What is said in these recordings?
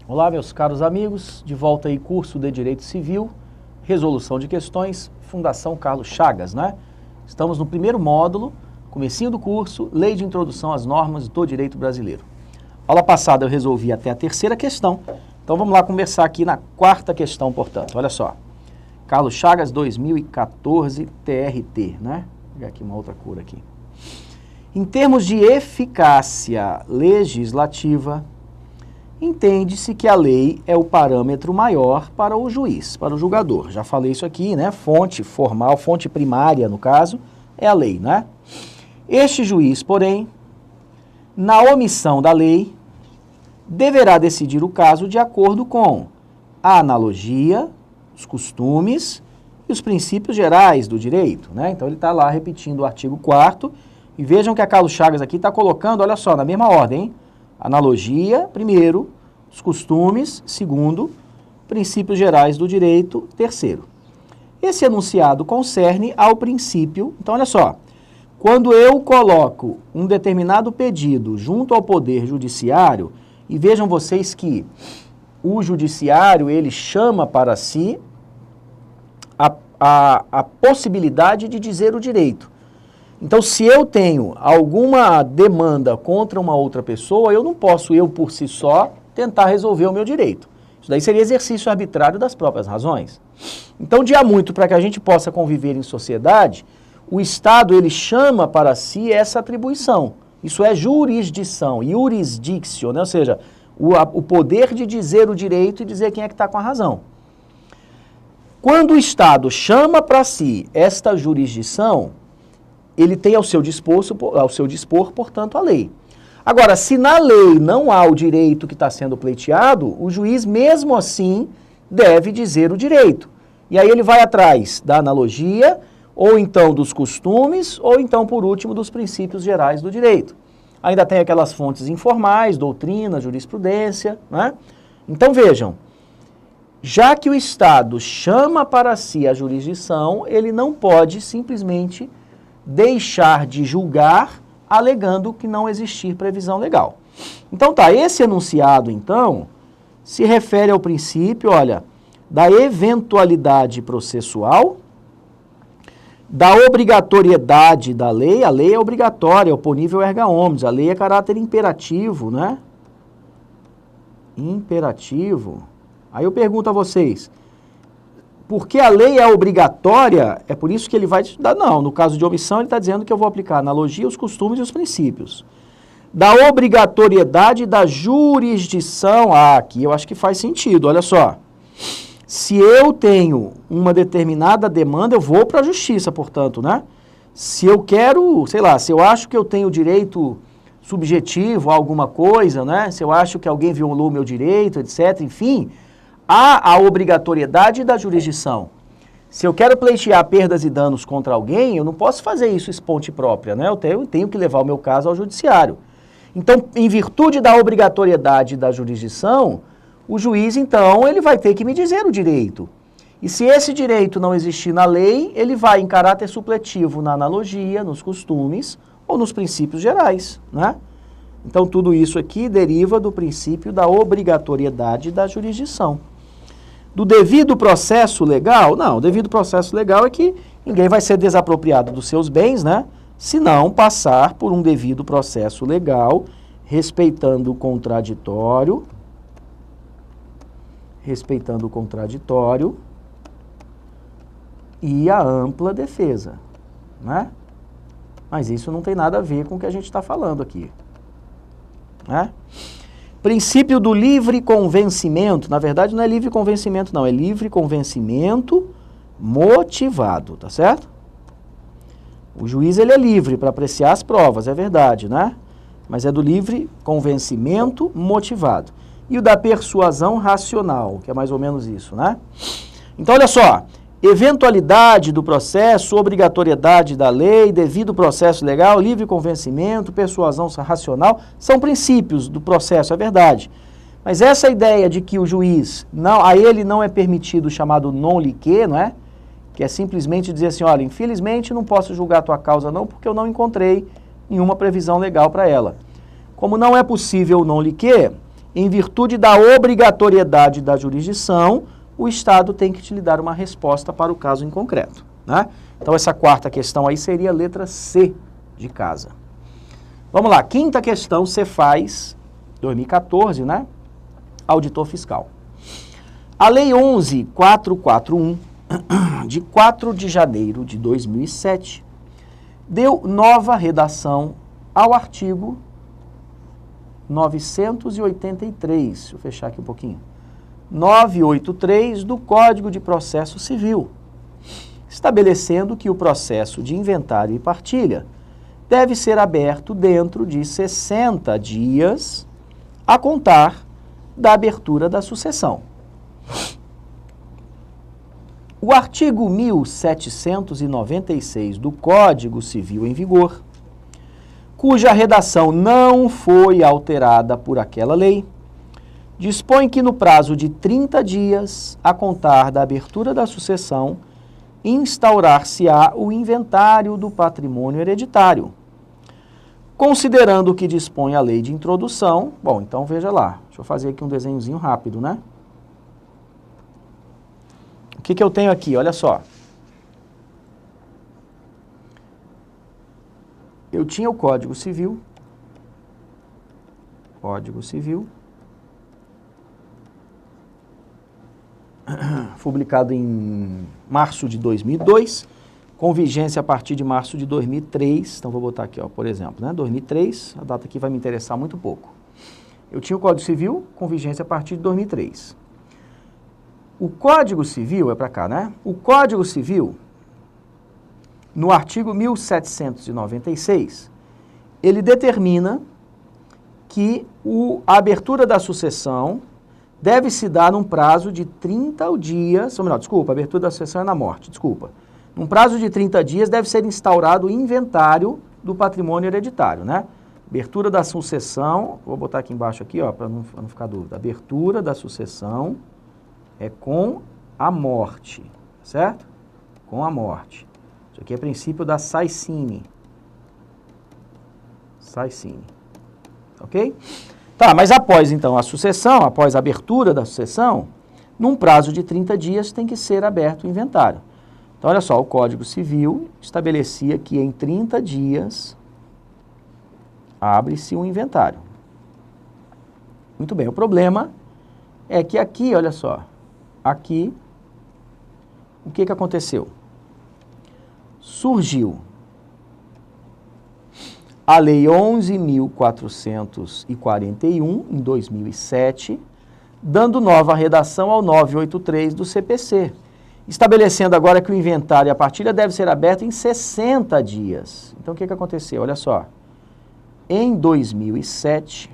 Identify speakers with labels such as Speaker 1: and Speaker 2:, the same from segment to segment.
Speaker 1: Olá, meus caros amigos, de volta aí, curso de Direito Civil, Resolução de Questões, Fundação Carlos Chagas, né? Estamos no primeiro módulo, comecinho do curso, Lei de Introdução às Normas do Direito Brasileiro. Aula passada eu resolvi até a terceira questão, então vamos lá conversar aqui na quarta questão, portanto. Olha só, Carlos Chagas 2014 TRT, né? Vou pegar aqui uma outra cor aqui. Em termos de eficácia legislativa, entende-se que a lei é o parâmetro maior para o juiz, para o julgador. Já falei isso aqui, né? Fonte formal, fonte primária, no caso, é a lei, né? Este juiz, porém, na omissão da lei, deverá decidir o caso de acordo com a analogia, os costumes e os princípios gerais do direito, né? Então ele está lá repetindo o artigo 4º, e vejam que a Carlos Chagas aqui está colocando, olha só, na mesma ordem, hein? Analogia, primeiro, os costumes, segundo, princípios gerais do direito, terceiro. Esse enunciado concerne ao princípio, então olha só, quando eu coloco um determinado pedido junto ao Poder Judiciário, e vejam vocês que o Judiciário, ele chama para si a possibilidade de dizer o direito. Então, se eu tenho alguma demanda contra uma outra pessoa, eu não posso, eu por si só, tentar resolver o meu direito. Isso daí seria exercício arbitrário das próprias razões. Então, de há muito, para que a gente possa conviver em sociedade, o Estado, ele chama para si essa atribuição. Isso é jurisdição, jurisdictio, né? Ou seja, o poder de dizer o direito e dizer quem é que está com a razão. Quando o Estado chama para si esta jurisdição, ele tem ao seu dispor, portanto, a lei. Agora, se na lei não há o direito que está sendo pleiteado, o juiz, mesmo assim, deve dizer o direito. E aí ele vai atrás da analogia, ou então dos costumes, ou então, por último, dos princípios gerais do direito. Ainda tem aquelas fontes informais, doutrina, jurisprudência, né? Então, vejam, já que o Estado chama para si a jurisdição, ele não pode simplesmente deixar de julgar alegando que não existir previsão legal. Então tá, esse enunciado então se refere ao princípio, olha, da eventualidade processual, da obrigatoriedade da lei, a lei é obrigatória, é oponível erga omnes, a lei é caráter imperativo, né? Imperativo. Aí eu pergunto a vocês, porque a lei é obrigatória, é por isso que ele vai estudar? Não, no caso de omissão ele está dizendo que eu vou aplicar a analogia, os costumes e os princípios. Da obrigatoriedade da jurisdição, aqui eu acho que faz sentido, olha só. Se eu tenho uma determinada demanda, eu vou para a justiça, portanto, né? Se eu quero, sei lá, se eu acho que eu tenho direito subjetivo a alguma coisa, né? Se eu acho que alguém violou o meu direito, etc., enfim, há a obrigatoriedade da jurisdição. Se eu quero pleitear perdas e danos contra alguém, eu não posso fazer isso esponte própria, né? Eu tenho que levar o meu caso ao judiciário. Então, em virtude da obrigatoriedade da jurisdição, o juiz, então, ele vai ter que me dizer o direito. E se esse direito não existir na lei, ele vai em caráter supletivo na analogia, nos costumes ou nos princípios gerais, né? Então, tudo isso aqui deriva do princípio da obrigatoriedade da jurisdição. Do devido processo legal? Não, o devido processo legal é que ninguém vai ser desapropriado dos seus bens, né? Se não passar por um devido processo legal, respeitando o contraditório e a ampla defesa, né? Mas isso não tem nada a ver com o que a gente está falando aqui, né? Princípio do livre convencimento, na verdade não é livre convencimento não, é livre convencimento motivado, tá certo? O juiz ele é livre para apreciar as provas, é verdade, né? Mas é do livre convencimento motivado. E o da persuasão racional, que é mais ou menos isso, né? Então olha só, eventualidade do processo, obrigatoriedade da lei, devido processo legal, livre convencimento, persuasão racional, são princípios do processo, é verdade. Mas essa ideia de que o juiz, a ele não é permitido o chamado non liquet, não é? Que é simplesmente dizer assim, olha, infelizmente não posso julgar a tua causa não, porque eu não encontrei nenhuma previsão legal para ela. Como não é possível o non liquet, em virtude da obrigatoriedade da jurisdição, o Estado tem que te dar uma resposta para o caso em concreto, né? Então, essa quarta questão aí seria a letra C de casa. Vamos lá, quinta questão, Cefaz 2014, né? Auditor fiscal. A Lei 11.441, de 4 de janeiro de 2007, deu nova redação ao artigo 983, deixa eu fechar aqui um pouquinho, 983 do Código de Processo Civil, estabelecendo que o processo de inventário e partilha deve ser aberto dentro de 60 dias a contar da abertura da sucessão. O artigo 1796 do Código Civil em vigor, cuja redação não foi alterada por aquela lei, dispõe que no prazo de 30 dias a contar da abertura da sucessão, instaurar-se-á o inventário do patrimônio hereditário. Considerando o que dispõe a lei de introdução, bom, então veja lá, deixa eu fazer aqui um desenhozinho rápido, né? O que eu tenho aqui? Olha só. Eu tinha o Código Civil. Publicado em março de 2002, com vigência a partir de março de 2003. Então, vou botar aqui, ó, por exemplo, né? 2003, a data aqui vai me interessar muito pouco. Eu tinha o Código Civil com vigência a partir de 2003. O Código Civil, é para cá, né? O Código Civil, no artigo 1796, ele determina que a abertura da sucessão deve se dar num prazo de 30 dias, ou melhor, desculpa, a abertura da sucessão é na morte, desculpa. Num prazo de 30 dias deve ser instaurado o inventário do patrimônio hereditário, né? Abertura da sucessão, vou botar aqui embaixo aqui, ó, para não ficar dúvida. Abertura da sucessão é com a morte, certo? Com a morte. Isso aqui é princípio da Saicine. Ok? Tá, mas após então a sucessão, após a abertura da sucessão, num prazo de 30 dias tem que ser aberto o inventário. Então, olha só, o Código Civil estabelecia que em 30 dias abre-se um inventário. Muito bem, o problema é que aqui, olha só, aqui, o que aconteceu? Surgiu a Lei 11.441, em 2007, dando nova redação ao 983 do CPC, estabelecendo agora que o inventário e a partilha deve ser aberto em 60 dias. Então, o que aconteceu? Olha só, em 2007,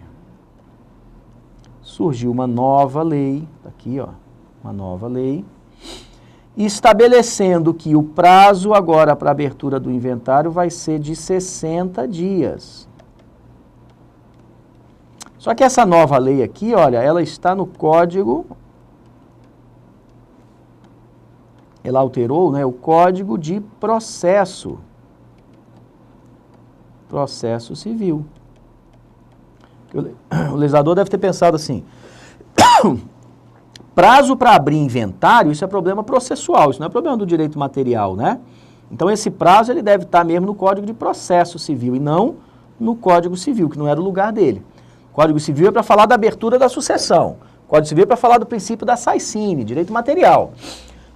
Speaker 1: surgiu uma nova lei, aqui, ó, uma nova lei, estabelecendo que o prazo agora para abertura do inventário vai ser de 60 dias. Só que essa nova lei aqui, olha, ela está no Código, ela alterou, né, o Código de Processo Civil. O legislador deve ter pensado assim, prazo para abrir inventário, isso é problema processual, isso não é problema do direito material, né? Então, esse prazo ele deve estar mesmo no Código de Processo Civil e não no Código Civil, que não era o lugar dele. O Código Civil é para falar da abertura da sucessão. O Código Civil é para falar do princípio da Saicine, direito material.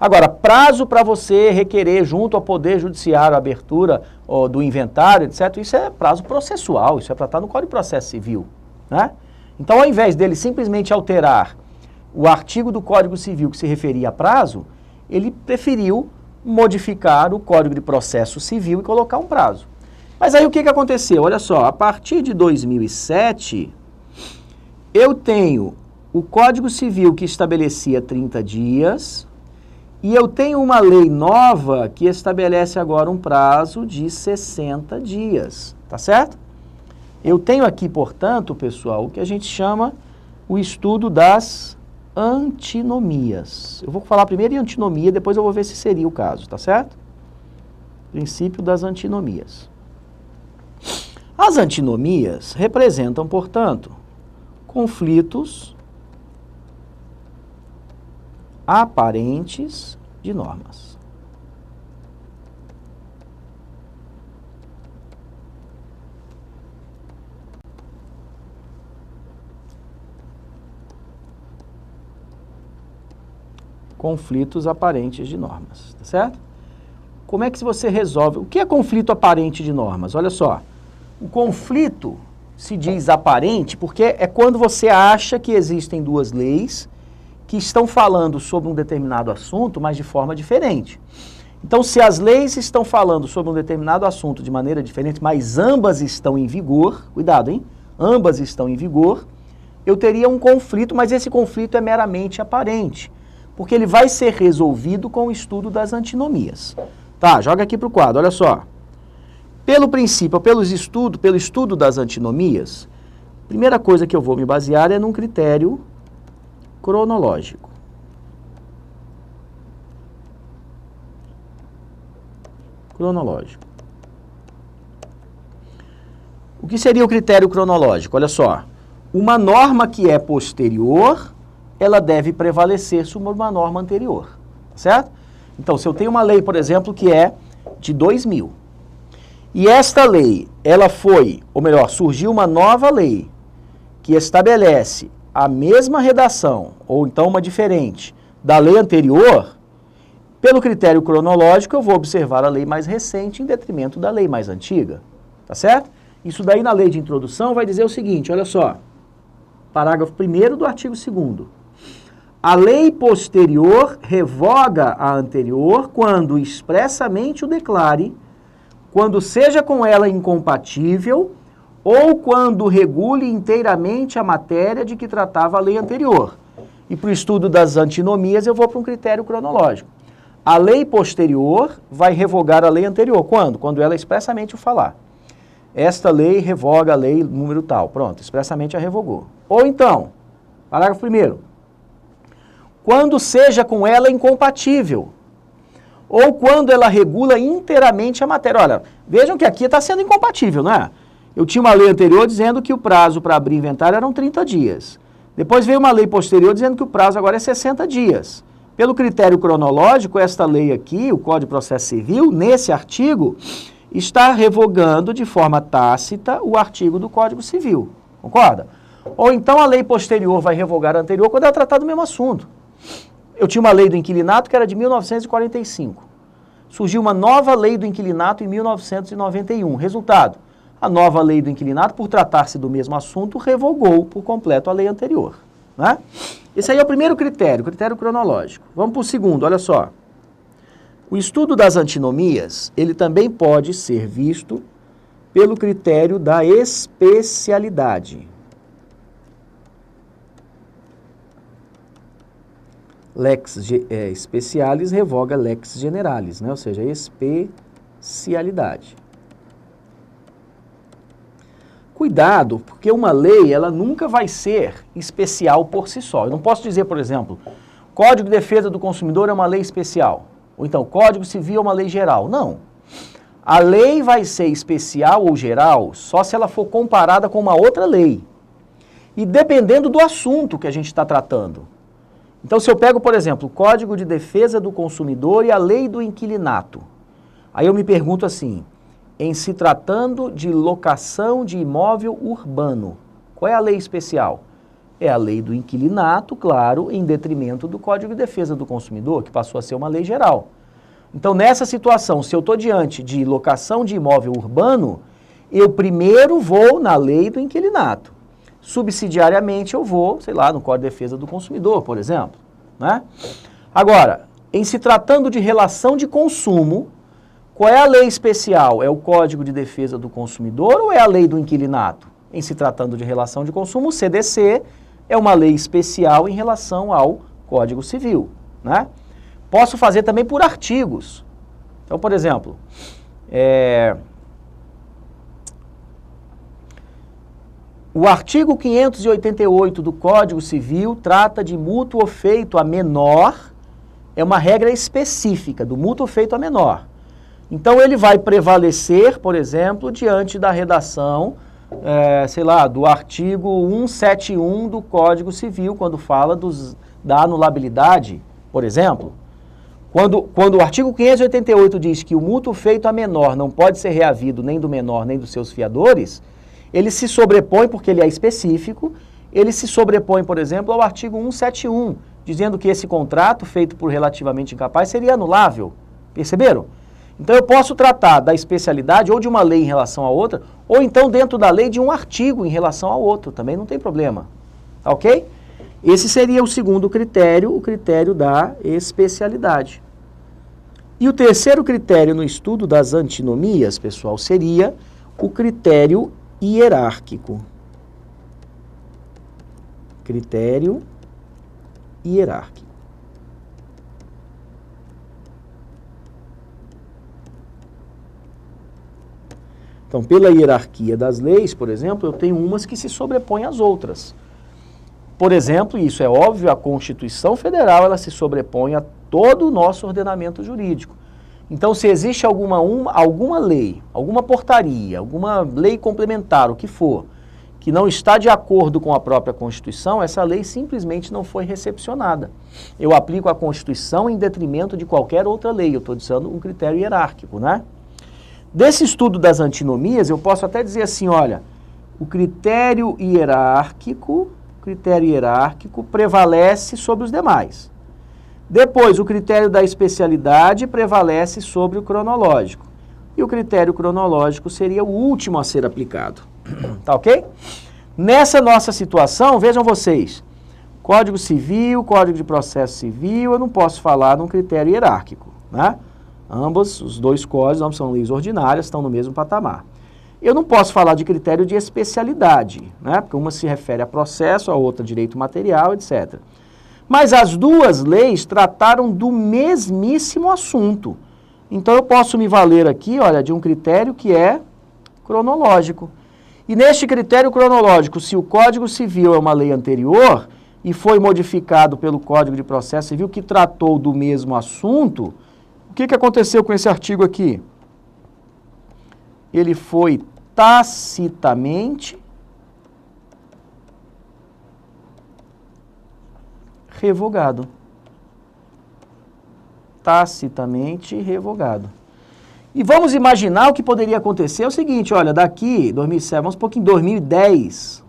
Speaker 1: Agora, prazo para você requerer junto ao Poder Judiciário a abertura do inventário, etc., isso é prazo processual, isso é para estar no Código de Processo Civil, né? Então, ao invés dele simplesmente alterar o artigo do Código Civil que se referia a prazo, ele preferiu modificar o Código de Processo Civil e colocar um prazo. Mas aí o que aconteceu? Olha só, a partir de 2007, eu tenho o Código Civil que estabelecia 30 dias e eu tenho uma lei nova que estabelece agora um prazo de 60 dias, tá certo? Eu tenho aqui, portanto, pessoal, o que a gente chama o estudo das antinomias. Eu vou falar primeiro em antinomia, depois eu vou ver se seria o caso, tá certo? Princípio das antinomias. As antinomias representam, portanto, conflitos aparentes de normas. Conflitos aparentes de normas, tá certo? Como é que você resolve? O que é conflito aparente de normas? Olha só, o conflito se diz aparente porque é quando você acha que existem duas leis que estão falando sobre um determinado assunto, mas de forma diferente. Então, se as leis estão falando sobre um determinado assunto de maneira diferente, mas ambas estão em vigor, cuidado, hein? Ambas estão em vigor, eu teria um conflito, mas esse conflito é meramente aparente, porque ele vai ser resolvido com o estudo das antinomias. Tá, joga aqui para o quadro, olha só. Pelo princípio, pelo estudo das antinomias, a primeira coisa que eu vou me basear é num critério cronológico. Cronológico. O que seria o critério cronológico? Olha só, uma norma que é posterior, ela deve prevalecer sobre uma norma anterior, certo? Então, se eu tenho uma lei, por exemplo, que é de 2000, e esta lei, ela foi, ou melhor, surgiu uma nova lei que estabelece a mesma redação, ou então uma diferente, da lei anterior, pelo critério cronológico, eu vou observar a lei mais recente em detrimento da lei mais antiga, tá certo? Isso daí na lei de introdução vai dizer o seguinte, olha só, parágrafo 1º do artigo 2º. A lei posterior revoga a anterior quando expressamente o declare, quando seja com ela incompatível ou quando regule inteiramente a matéria de que tratava a lei anterior. E para o estudo das antinomias eu vou para um critério cronológico. A lei posterior vai revogar a lei anterior. Quando? Quando ela expressamente o falar. Esta lei revoga a lei número tal. Pronto, expressamente a revogou. Ou então, parágrafo 1º. Quando seja com ela incompatível, ou quando ela regula inteiramente a matéria. Olha, vejam que aqui está sendo incompatível, não é? Eu tinha uma lei anterior dizendo que o prazo para abrir inventário eram 30 dias. Depois veio uma lei posterior dizendo que o prazo agora é 60 dias. Pelo critério cronológico, esta lei aqui, o Código de Processo Civil, nesse artigo, está revogando de forma tácita o artigo do Código Civil. Concorda? Ou então a lei posterior vai revogar a anterior quando ela tratar do mesmo assunto. Eu tinha uma lei do inquilinato que era de 1945. Surgiu uma nova lei do inquilinato em 1991. Resultado, a nova lei do inquilinato, por tratar-se do mesmo assunto, revogou por completo a lei anterior. Né? Esse aí é o primeiro critério, critério cronológico. Vamos para o segundo, olha só. O estudo das antinomias, ele também pode ser visto pelo critério da especialidade. Lex specialis revoga lex generalis, né? Ou seja, especialidade. Cuidado, porque uma lei, ela nunca vai ser especial por si só. Eu não posso dizer, por exemplo, Código de Defesa do Consumidor é uma lei especial. Ou então, Código Civil é uma lei geral. Não. A lei vai ser especial ou geral só se ela for comparada com uma outra lei. E dependendo do assunto que a gente está tratando. Então, se eu pego, por exemplo, o Código de Defesa do Consumidor e a Lei do Inquilinato, aí eu me pergunto assim, em se tratando de locação de imóvel urbano, qual é a lei especial? É a Lei do Inquilinato, claro, em detrimento do Código de Defesa do Consumidor, que passou a ser uma lei geral. Então, nessa situação, se eu estou diante de locação de imóvel urbano, eu primeiro vou na Lei do Inquilinato. Subsidiariamente eu vou, sei lá, no Código de Defesa do Consumidor, por exemplo. Né? Agora, em se tratando de relação de consumo, qual é a lei especial? É o Código de Defesa do Consumidor ou é a Lei do Inquilinato? Em se tratando de relação de consumo, o CDC é uma lei especial em relação ao Código Civil. Né? Posso fazer também por artigos. Então, por exemplo, o artigo 588 do Código Civil trata de mútuo feito a menor, é uma regra específica do mútuo feito a menor. Então ele vai prevalecer, por exemplo, diante da redação sei lá, do artigo 171 do Código Civil, quando fala da anulabilidade, por exemplo. Quando o artigo 588 diz que o mútuo feito a menor não pode ser reavido nem do menor nem dos seus fiadores, ele se sobrepõe, porque ele é específico, ele se sobrepõe, por exemplo, ao artigo 171, dizendo que esse contrato feito por relativamente incapaz seria anulável. Perceberam? Então eu posso tratar da especialidade ou de uma lei em relação a outra, ou então dentro da lei de um artigo em relação ao outro, também não tem problema. Tá ok? Esse seria o segundo critério, o critério da especialidade. E o terceiro critério no estudo das antinomias, pessoal, seria o critério hierárquico. Critério hierárquico. Então, pela hierarquia das leis, por exemplo, eu tenho umas que se sobrepõem às outras. Por exemplo, isso é óbvio, a Constituição Federal ela se sobrepõe a todo o nosso ordenamento jurídico. Então, se existe alguma lei, alguma portaria, alguma lei complementar, o que for, que não está de acordo com a própria Constituição, essa lei simplesmente não foi recepcionada. Eu aplico a Constituição em detrimento de qualquer outra lei, eu estou dizendo um critério hierárquico, né? Desse estudo das antinomias, eu posso até dizer assim, olha, o critério hierárquico prevalece sobre os demais. Depois, o critério da especialidade prevalece sobre o cronológico. E o critério cronológico seria o último a ser aplicado. Tá ok? Nessa nossa situação, vejam vocês, Código Civil, Código de Processo Civil, eu não posso falar num critério hierárquico, né? Os dois códigos, ambos são leis ordinárias, estão no mesmo patamar. Eu não posso falar de critério de especialidade, né? Porque uma se refere a processo, a outra direito material, etc. Mas as duas leis trataram do mesmíssimo assunto. Então eu posso me valer aqui, olha, de um critério que é cronológico. E neste critério cronológico, se o Código Civil é uma lei anterior e foi modificado pelo Código de Processo Civil que tratou do mesmo assunto, o que aconteceu com esse artigo aqui? Ele foi tacitamente revogado. Tacitamente revogado. E vamos imaginar o que poderia acontecer. É o seguinte, olha, daqui, 2007, vamos supor que em 2010,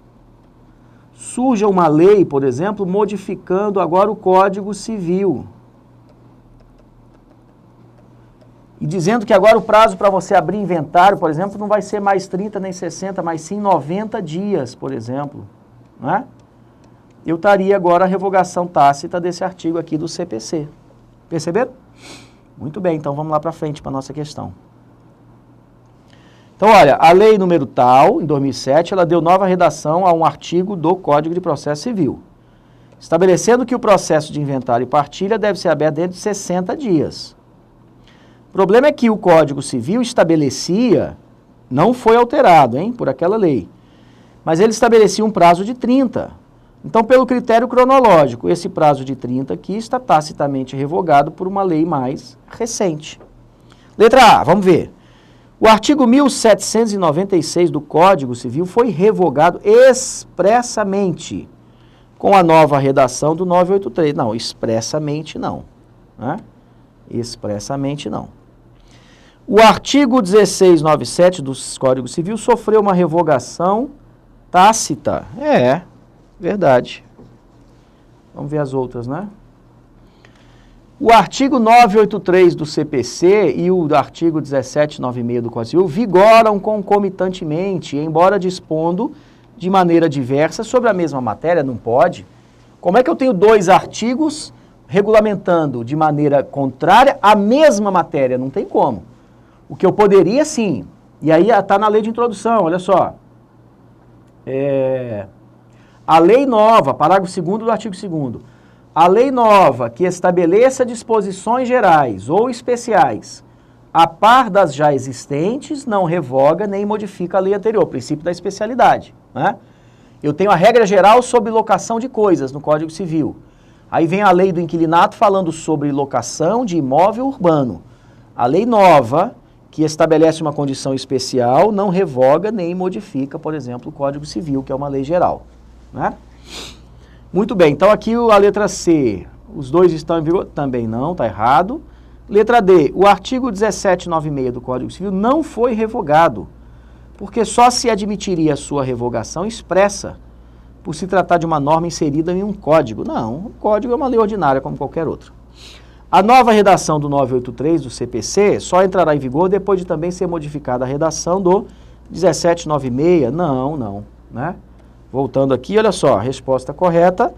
Speaker 1: surja uma lei, por exemplo, modificando agora o Código Civil. E dizendo que agora o prazo para você abrir inventário, por exemplo, não vai ser mais 30 nem 60, mas sim 90 dias, por exemplo. Não é? Eu estaria agora a revogação tácita desse artigo aqui do CPC. Perceberam? Muito bem, então vamos lá para frente para a nossa questão. Então, olha, a lei número tal, em 2007, ela deu nova redação a um artigo do Código de Processo Civil, estabelecendo que o processo de inventário e partilha deve ser aberto dentro de 60 dias. O problema é que o Código Civil estabelecia, não foi alterado, por aquela lei, mas ele estabelecia um prazo de 30. Então, pelo critério cronológico, esse prazo de 30 aqui está tacitamente revogado por uma lei mais recente. Letra A, vamos ver. O artigo 1796 do Código Civil foi revogado expressamente com a nova redação do 983. Não, expressamente não. Né? Expressamente não. O artigo 1697 do Código Civil sofreu uma revogação tácita. Verdade. Vamos ver as outras, né? O artigo 983 do CPC e o artigo 1796 do Código Civil vigoram concomitantemente, embora dispondo de maneira diversa sobre a mesma matéria, não pode. Como é que eu tenho dois artigos regulamentando de maneira contrária a mesma matéria? Não tem como. O que eu poderia, sim, e aí está na lei de introdução, olha só. A lei nova, parágrafo 2º do artigo 2º, a lei nova que estabeleça disposições gerais ou especiais a par das já existentes não revoga nem modifica a lei anterior, princípio da especialidade, né? Eu tenho a regra geral sobre locação de coisas no Código Civil. Aí vem a lei do inquilinato falando sobre locação de imóvel urbano. A lei nova que estabelece uma condição especial, não revoga nem modifica, por exemplo, o Código Civil, que é uma lei geral, né? Muito bem, então aqui a letra C, os dois estão em vigor? Também não, está errado. Letra D, o artigo 1796 do Código Civil não foi revogado, porque só se admitiria a sua revogação expressa, por se tratar de uma norma inserida em um código. Não, o código é uma lei ordinária como qualquer outra. A nova redação do 983 do CPC só entrará em vigor depois de também ser modificada a redação do 1796. Não, né? Voltando aqui, olha só, a resposta correta.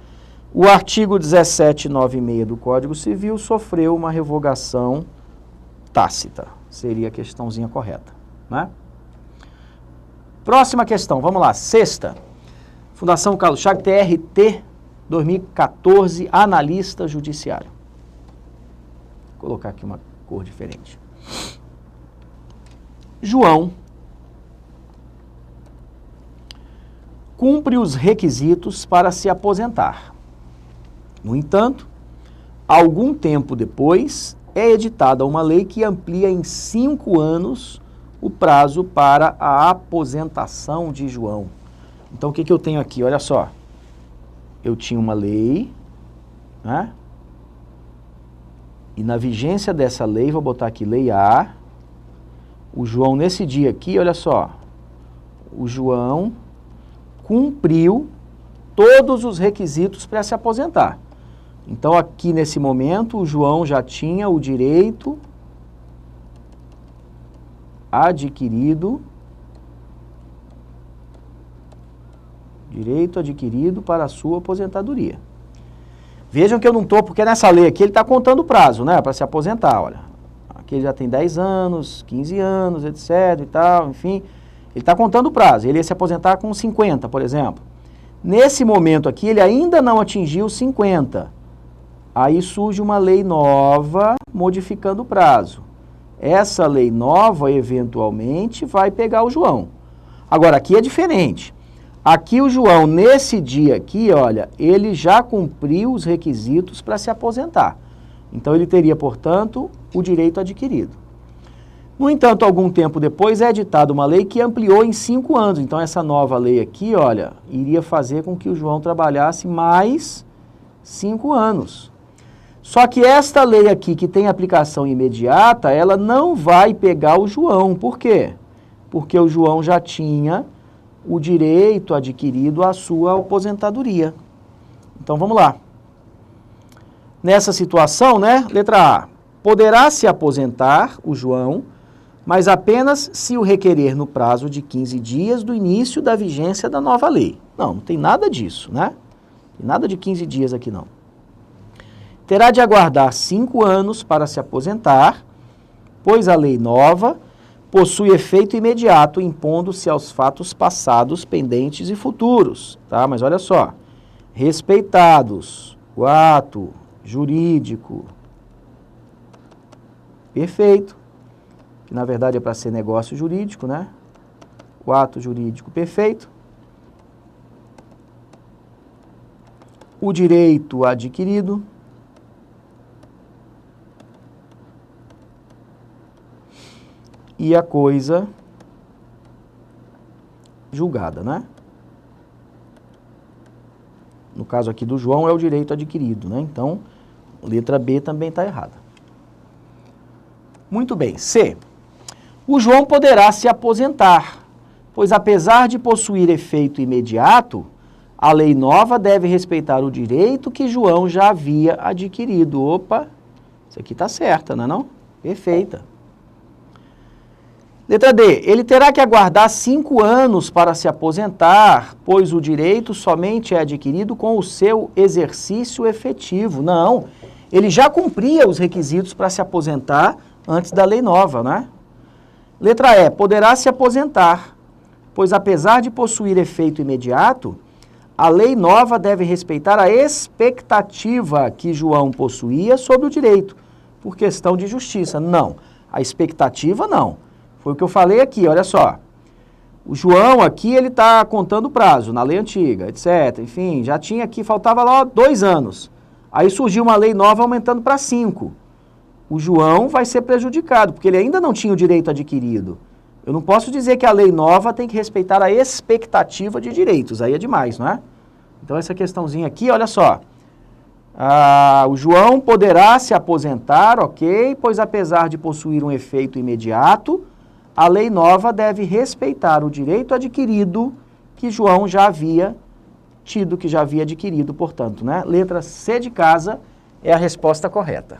Speaker 1: O artigo 1796 do Código Civil sofreu uma revogação tácita. Seria a questãozinha correta, né? Próxima questão, vamos lá, sexta. Fundação Carlos Chagas, TRT 2014, analista judiciário. Vou colocar aqui uma cor diferente. João cumpre os requisitos para se aposentar. No entanto, algum tempo depois, é editada uma lei que amplia em 5 anos o prazo para a aposentação de João. Então, o que eu tenho aqui? Olha só. Eu tinha uma lei, né? E na vigência dessa lei, vou botar aqui lei A, o João nesse dia aqui, olha só, o João cumpriu todos os requisitos para se aposentar. Então, aqui nesse momento, o João já tinha o direito adquirido para a sua aposentadoria. Vejam que eu não estou, porque nessa lei aqui ele está contando o prazo, né, para se aposentar, olha. Aqui ele já tem 10 anos, 15 anos, etc e tal, enfim. Ele está contando o prazo, ele ia se aposentar com 50, por exemplo. Nesse momento aqui, ele ainda não atingiu 50. Aí surge uma lei nova modificando o prazo. Essa lei nova, eventualmente, vai pegar o João. Agora, aqui é diferente. Aqui o João, nesse dia aqui, olha, ele já cumpriu os requisitos para se aposentar. Então, ele teria, portanto, o direito adquirido. No entanto, algum tempo depois é editada uma lei que ampliou em 5 anos. Então, essa nova lei aqui, olha, iria fazer com que o João trabalhasse mais 5 anos. Só que esta lei aqui, que tem aplicação imediata, ela não vai pegar o João. Por quê? Porque o João já tinha o direito adquirido à sua aposentadoria. Então, vamos lá. Nessa situação, né, letra A, poderá se aposentar o João, mas apenas se o requerer no prazo de 15 dias do início da vigência da nova lei. Não tem nada disso, né? Não tem nada de 15 dias aqui, não. Terá de aguardar 5 anos para se aposentar, pois a lei nova possui efeito imediato, impondo-se aos fatos passados, pendentes e futuros. Tá? Mas olha só, respeitados o ato jurídico perfeito, que na verdade é para ser negócio jurídico, né? O ato jurídico perfeito, o direito adquirido, e a coisa julgada, né? No caso aqui do João é o direito adquirido, né? Então, letra B também está errada. Muito bem. C. O João poderá se aposentar, pois apesar de possuir efeito imediato, a lei nova deve respeitar o direito que João já havia adquirido. Opa, isso aqui está certa, não é não? Perfeita. Letra D. Ele terá que aguardar 5 anos para se aposentar, pois o direito somente é adquirido com o seu exercício efetivo. Não, ele já cumpria os requisitos para se aposentar antes da lei nova, né? Letra E. Poderá se aposentar, pois apesar de possuir efeito imediato, a lei nova deve respeitar a expectativa que João possuía sobre o direito, por questão de justiça. Não, a expectativa não. Foi o que eu falei aqui, olha só. O João aqui, ele está contando o prazo, na lei antiga, etc. Enfim, já tinha aqui, faltava lá 2 anos. Aí surgiu uma lei nova aumentando para 5. o João vai ser prejudicado, porque ele ainda não tinha o direito adquirido. Eu não posso dizer que a lei nova tem que respeitar a expectativa de direitos, aí é demais, não é? Então essa questãozinha aqui, olha só. O João poderá se aposentar, ok, pois apesar de possuir um efeito imediato, a lei nova deve respeitar o direito adquirido que João já havia tido, que já havia adquirido, portanto, né? Letra C de casa é a resposta correta.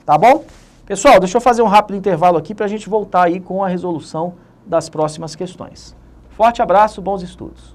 Speaker 1: Tá bom? Pessoal, deixa eu fazer um rápido intervalo aqui para a gente voltar aí com a resolução das próximas questões. Forte abraço, bons estudos.